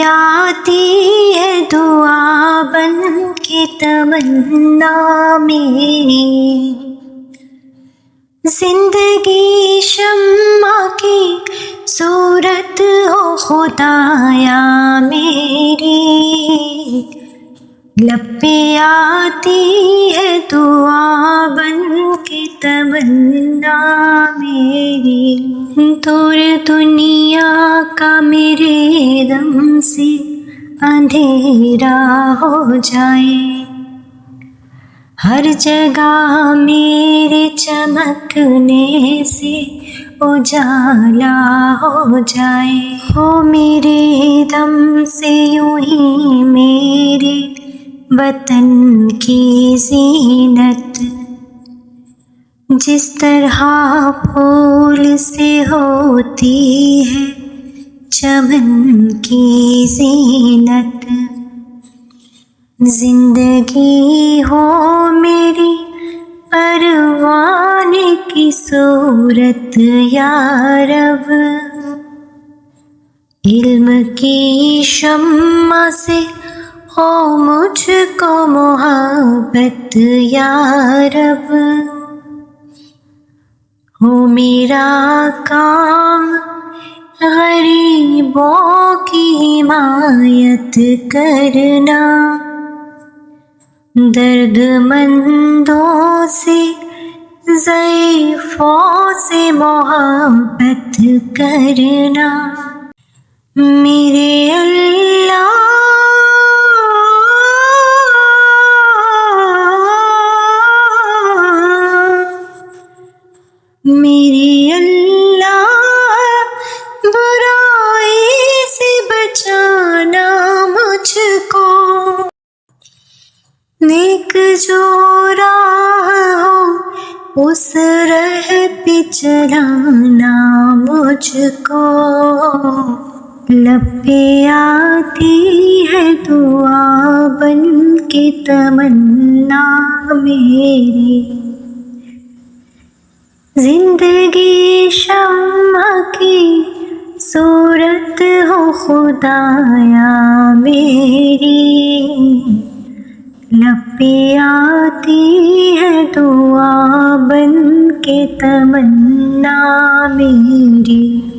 आती है दुआ बन के तमन्ना मेरी। जिंदगी शम्मा की सूरत हो खुदाया मेरी। लब पे आती है दुआ बन के तमन्ना मेरी। दूर दुनिया का मेरे दम से अंधेरा हो जाए, हर जगह मेरे चमकने से उजाला हो जाए। हो मेरे दम से यूं ही मेरे वतन की ज़ीनत जिस तरह फूल से होती है चमन की ज़ीनत। जिंदगी हो मेरी परवाने की सूरत या रब। इल्म की शम्मा से हो मुझको मोहब्बत या रब। हो मेरा काम गरीबों की हिमायत करना, दर्दमंदों से ज़ईफ़ों से मोहब्बत करना। मेरे अल्लाह मेरे अल्लाह बुराई से बचाना मुझको। नेक जो राह हो उस राह पे चलाना मुझको। लब पे आती है दुआ बन के तमन्ना मेरी। जिंदगी शम्मा की सूरत हो खुदाया मेरी। लब पे आती है दुआ बन के तमन्ना मेरी।